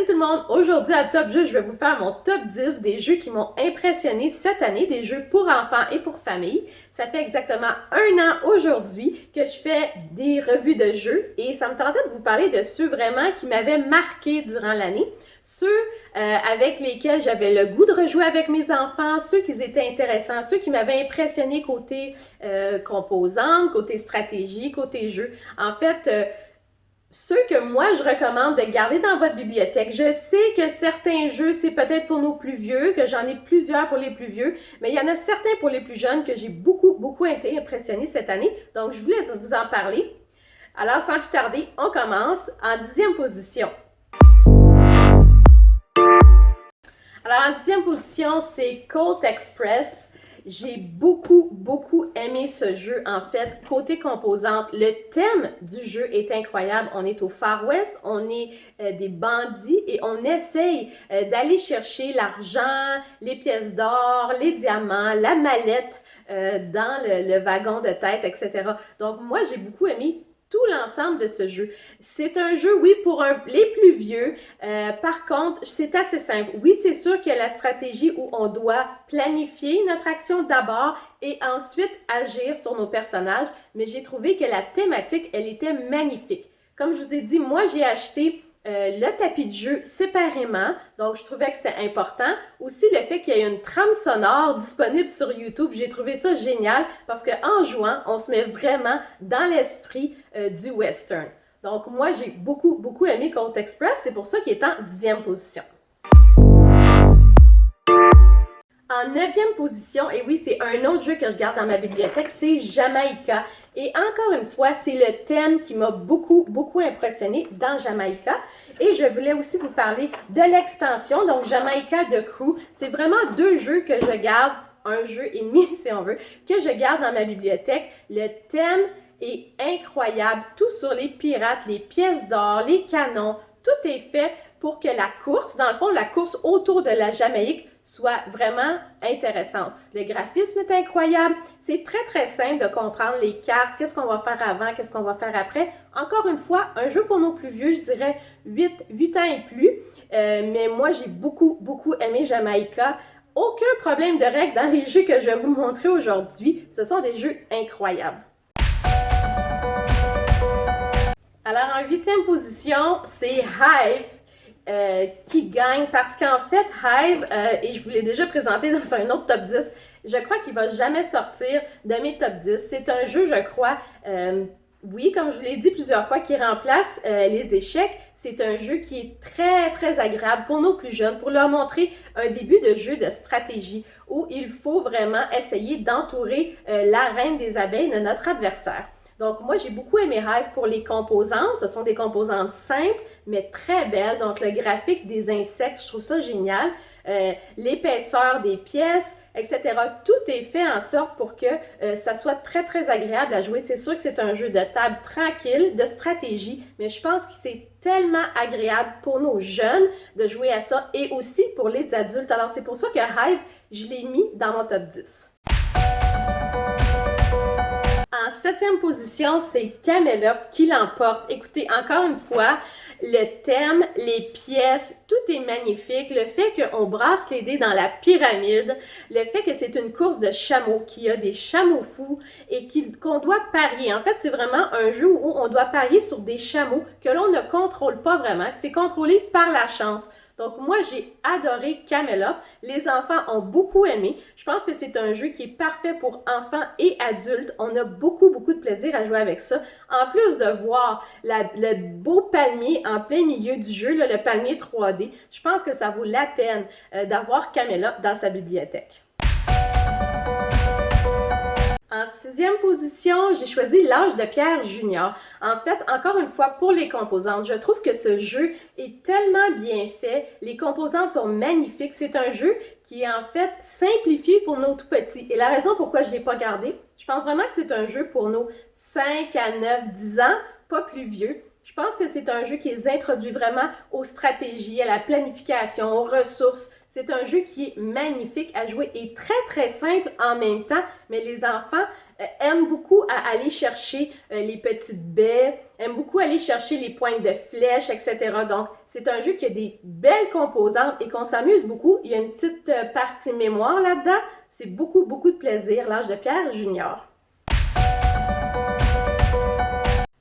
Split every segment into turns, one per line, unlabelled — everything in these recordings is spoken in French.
tout le monde! Aujourd'hui à Top Jeux, je vais vous faire mon top 10 des jeux qui m'ont impressionné cette année, des jeux pour enfants et pour famille. Ça fait exactement un an aujourd'hui que je fais des revues de jeux et ça me tentait de vous parler de ceux vraiment qui m'avaient marqué durant l'année, ceux avec lesquels j'avais le goût de rejouer avec mes enfants, ceux qui étaient intéressants, ceux qui m'avaient impressionné côté composante, côté stratégie, côté jeu. En fait, ceux que moi je recommande de garder dans votre bibliothèque. Je sais que certains jeux, c'est peut-être pour nos plus vieux, que j'en ai plusieurs pour les plus vieux, mais il y en a certains pour les plus jeunes que j'ai beaucoup été impressionnée cette année. Donc, je voulais vous en parler. Alors, sans plus tarder, on commence en 10e position. Alors, en 10e position, c'est Colt Express. J'ai beaucoup aimé ce jeu. En fait, côté composante, le thème du jeu est incroyable. On est au Far West, on est des bandits et on essaye d'aller chercher l'argent, les pièces d'or, les diamants, la mallette dans le wagon de tête, etc. Donc, moi, j'ai beaucoup aimé tout l'ensemble de ce jeu. C'est un jeu, oui, pour les plus vieux. Par contre, c'est assez simple. Oui, c'est sûr qu'il y a la stratégie où on doit planifier notre action d'abord et ensuite agir sur nos personnages, mais j'ai trouvé que la thématique, elle était magnifique. Comme je vous ai dit, moi, j'ai acheté le tapis de jeu séparément, donc je trouvais que c'était important. Aussi, le fait qu'il y ait une trame sonore disponible sur YouTube, j'ai trouvé ça génial parce qu'en jouant, on se met vraiment dans l'esprit du western. Donc moi, j'ai beaucoup aimé Colt Express, c'est pour ça qu'il est en 10e position. En 9e position, et oui, c'est un autre jeu que je garde dans ma bibliothèque, c'est Jamaïca. Et encore une fois, c'est le thème qui m'a beaucoup impressionné dans Jamaïca. Et je voulais aussi vous parler de l'extension, donc Jamaïca de Crew. C'est vraiment deux jeux que je garde, un jeu et demi si on veut, que je garde dans ma bibliothèque. Le thème est incroyable, tout sur les pirates, les pièces d'or, les canons, tout est fait pour que la course, dans le fond, la course autour de la Jamaïque soit vraiment intéressante. Le graphisme est incroyable. C'est très simple de comprendre les cartes, qu'est-ce qu'on va faire avant, qu'est-ce qu'on va faire après. Encore une fois, un jeu pour nos plus vieux, je dirais 8 ans et plus. Mais moi, j'ai beaucoup aimé Jamaïca. Aucun problème de règles dans les jeux que je vais vous montrer aujourd'hui. Ce sont des jeux incroyables. Alors, en 8e position, c'est Hive qui gagne parce qu'en fait, Hive, et je vous l'ai déjà présenté dans un autre top 10, je crois qu'il ne va jamais sortir de mes top 10. C'est un jeu, je crois, oui, comme je vous l'ai dit plusieurs fois, qui remplace les échecs. C'est un jeu qui est très agréable pour nos plus jeunes, pour leur montrer un début de jeu de stratégie où il faut vraiment essayer d'entourer la reine des abeilles de notre adversaire. Donc, moi, j'ai beaucoup aimé Hive pour les composantes. Ce sont des composantes simples, mais très belles. Donc, le graphique des insectes, je trouve ça génial. L'épaisseur des pièces, etc. Tout est fait en sorte pour que ça soit très agréable à jouer. C'est sûr que c'est un jeu de table tranquille, de stratégie, mais je pense que c'est tellement agréable pour nos jeunes de jouer à ça et aussi pour les adultes. Alors, c'est pour ça que Hive, je l'ai mis dans mon top 10. En 7e position, c'est Camelot qui l'emporte. Écoutez, encore une fois, le thème, les pièces, tout est magnifique. Le fait qu'on brasse les dés dans la pyramide, le fait que c'est une course de chameaux, qu'il y a des chameaux fous et qu'on doit parier. En fait, c'est vraiment un jeu où on doit parier sur des chameaux que l'on ne contrôle pas vraiment, que c'est contrôlé par la chance. Donc, moi, j'ai adoré Camelot. Les enfants ont beaucoup aimé. Je pense que c'est un jeu qui est parfait pour enfants et adultes. On a beaucoup de plaisir à jouer avec ça. En plus de voir le beau palmier en plein milieu du jeu, le palmier 3D, je pense que ça vaut la peine d'avoir Camelot dans sa bibliothèque. En 6e position, j'ai choisi L'Âge de Pierre Junior. En fait, encore une fois, pour les composantes, je trouve que ce jeu est tellement bien fait. Les composantes sont magnifiques. C'est un jeu qui est en fait simplifié pour nos tout petits. Et la raison pourquoi je ne l'ai pas gardé, je pense vraiment que c'est un jeu pour nos 5 à 9, 10 ans, pas plus vieux. Je pense que c'est un jeu qui les introduit vraiment aux stratégies, à la planification, aux ressources, C'est un jeu qui est magnifique à jouer et très très simple en même temps, mais les enfants aiment beaucoup à aller chercher les petites baies, aiment beaucoup aller chercher les pointes de flèches, etc. Donc, c'est un jeu qui a des belles composantes et qu'on s'amuse beaucoup. Il y a une petite partie mémoire là-dedans. C'est beaucoup, beaucoup de plaisir. L'âge de pierre junior.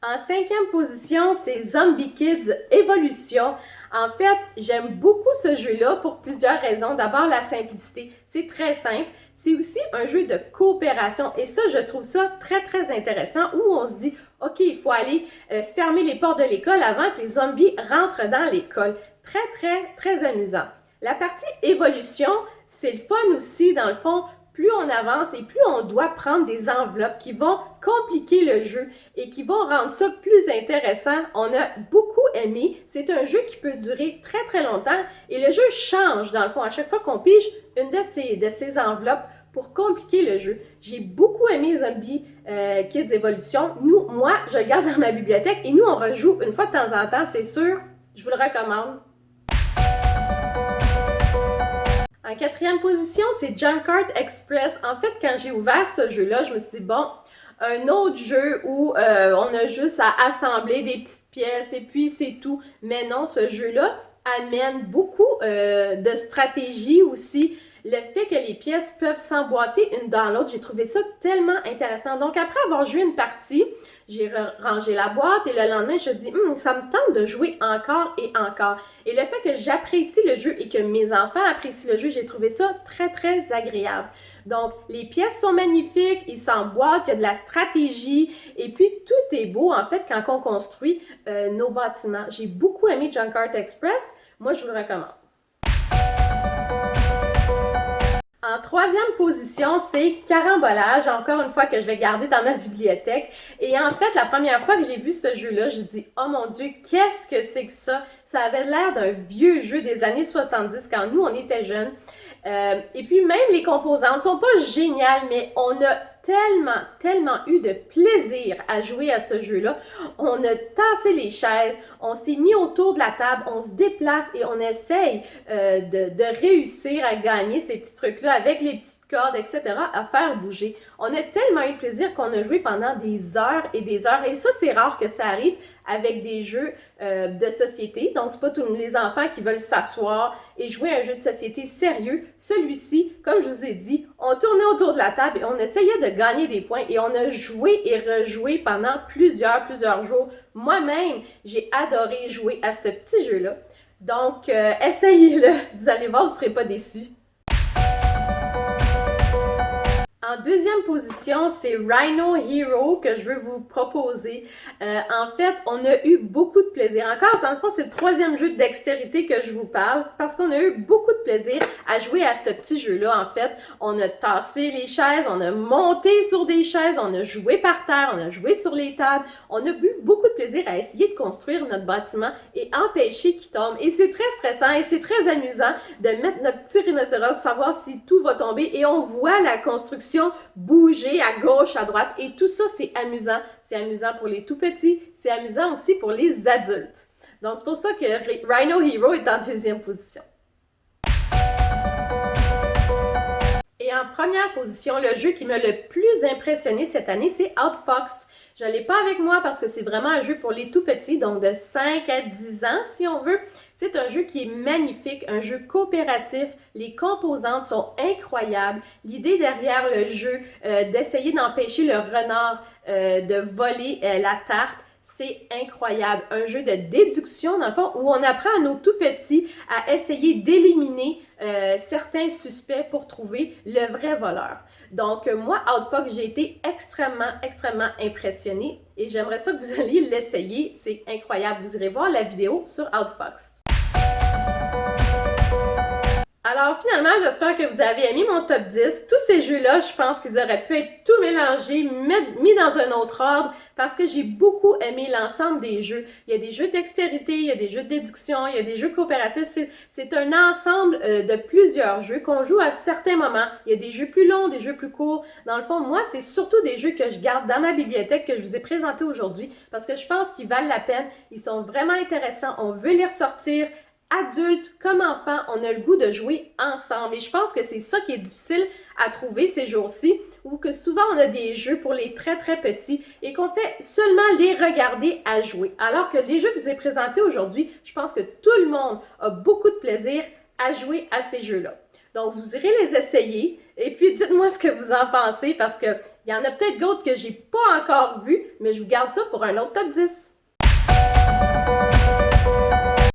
En cinquième position, c'est Zombie Kids Evolution. En fait, j'aime beaucoup ce jeu-là pour plusieurs raisons. D'abord, la simplicité. C'est très simple. C'est aussi un jeu de coopération et ça, je trouve ça très, très intéressant où on se dit, OK, il faut aller fermer les portes de l'école avant que les zombies rentrent dans l'école. Très, très, très amusant. La partie évolution, c'est le fun aussi, dans le fond. Plus on avance et plus on doit prendre des enveloppes qui vont compliquer le jeu et qui vont rendre ça plus intéressant. On a beaucoup aimé. C'est un jeu qui peut durer très très longtemps et le jeu change dans le fond à chaque fois qu'on pige une de ces enveloppes pour compliquer le jeu. J'ai beaucoup aimé Zombie Kids Evolution. Moi, je le garde dans ma bibliothèque et nous, on rejoue une fois de temps en temps, c'est sûr. Je vous le recommande. En quatrième position, c'est Junkart Express. En fait, quand j'ai ouvert ce jeu-là, je me suis dit, bon, un autre jeu où on a juste à assembler des petites pièces et puis c'est tout. Mais non, ce jeu-là amène beaucoup de stratégie aussi. Le fait que les pièces peuvent s'emboîter une dans l'autre, j'ai trouvé ça tellement intéressant. Donc, après avoir joué une partie, j'ai rangé la boîte et le lendemain, je me dis, ça me tente de jouer encore et encore. Et le fait que j'apprécie le jeu et que mes enfants apprécient le jeu, j'ai trouvé ça très, très agréable. Donc, les pièces sont magnifiques, ils s'emboîtent, il y a de la stratégie et puis tout est beau, en fait, quand on construit nos bâtiments. J'ai beaucoup aimé Junkart Express. Moi, je vous le recommande. En troisième position, c'est Carambolage, encore une fois que je vais garder dans ma bibliothèque. Et en fait, la première fois que j'ai vu ce jeu-là, j'ai dit « Oh mon Dieu, qu'est-ce que c'est que ça? » Ça avait l'air d'un vieux jeu des années 70 quand nous, on était jeunes. Et puis même les composantes ne sont pas géniales, mais on a tellement eu de plaisir à jouer à ce jeu-là. On a tassé les chaises, on s'est mis autour de la table, on se déplace et on essaye de réussir à gagner ces petits trucs-là avec les petites cordes, etc., à faire bouger. On a tellement eu de plaisir qu'on a joué pendant des heures et des heures. Et ça, c'est rare que ça arrive avec des jeux de société. Donc, c'est pas tous les enfants qui veulent s'asseoir et jouer à un jeu de société sérieux. Celui-ci, comme je vous ai dit, on tournait autour de la table et on essayait de gagner des points et on a joué et rejoué pendant plusieurs jours. Moi-même, j'ai adoré jouer à ce petit jeu-là. Donc, essayez-le. Vous allez voir, vous ne serez pas déçus. En deuxième position, c'est Rhino Hero que je veux vous proposer. En fait, on a eu beaucoup de plaisir. Encore, dans le fond, c'est le troisième jeu de dextérité que je vous parle parce qu'on a eu beaucoup de plaisir à jouer à ce petit jeu-là. En fait, on a tassé les chaises, on a monté sur des chaises, on a joué par terre, on a joué sur les tables. On a eu beaucoup de plaisir à essayer de construire notre bâtiment et empêcher qu'il tombe. Et c'est très stressant et c'est très amusant de mettre notre petit rhinocéros, savoir si tout va tomber et on voit la construction bouger à gauche, à droite et tout ça, c'est amusant. C'est amusant pour les tout petits, c'est amusant aussi pour les adultes. Donc, c'est pour ça que Rhino Hero est en deuxième position. Et en première position, le jeu qui m'a le plus impressionné cette année, c'est Outfoxed. Je ne l'ai pas avec moi parce que c'est vraiment un jeu pour les tout petits, donc de 5 à 10 ans si on veut. C'est un jeu qui est magnifique, un jeu coopératif. Les composantes sont incroyables. L'idée derrière le jeu, d'essayer d'empêcher le renard de voler la tarte, c'est incroyable. Un jeu de déduction, dans le fond, où on apprend à nos tout petits à essayer d'éliminer certains suspects pour trouver le vrai voleur. Donc, moi, Outfox, j'ai été extrêmement impressionnée et j'aimerais ça que vous alliez l'essayer. C'est incroyable. Vous irez voir la vidéo sur Outfox. Alors finalement, j'espère que vous avez aimé mon top 10. Tous ces jeux-là, je pense qu'ils auraient pu être tout mélangés, mis dans un autre ordre, parce que j'ai beaucoup aimé l'ensemble des jeux. Il y a des jeux de dextérité, il y a des jeux de déduction, il y a des jeux coopératifs. C'est un ensemble de plusieurs jeux qu'on joue à certains moments. Il y a des jeux plus longs, des jeux plus courts. Dans le fond, moi, c'est surtout des jeux que je garde dans ma bibliothèque que je vous ai présentés aujourd'hui, parce que je pense qu'ils valent la peine. Ils sont vraiment intéressants. On veut les ressortir adultes comme enfants, on a le goût de jouer ensemble. Et je pense que c'est ça qui est difficile à trouver ces jours-ci, ou que souvent on a des jeux pour les très très petits et qu'on fait seulement les regarder à jouer. Alors que les jeux que je vous ai présentés aujourd'hui, je pense que tout le monde a beaucoup de plaisir à jouer à ces jeux-là. Donc, vous irez les essayer et puis dites-moi ce que vous en pensez parce qu'il y en a peut-être d'autres que j'ai pas encore vus, mais je vous garde ça pour un autre top 10.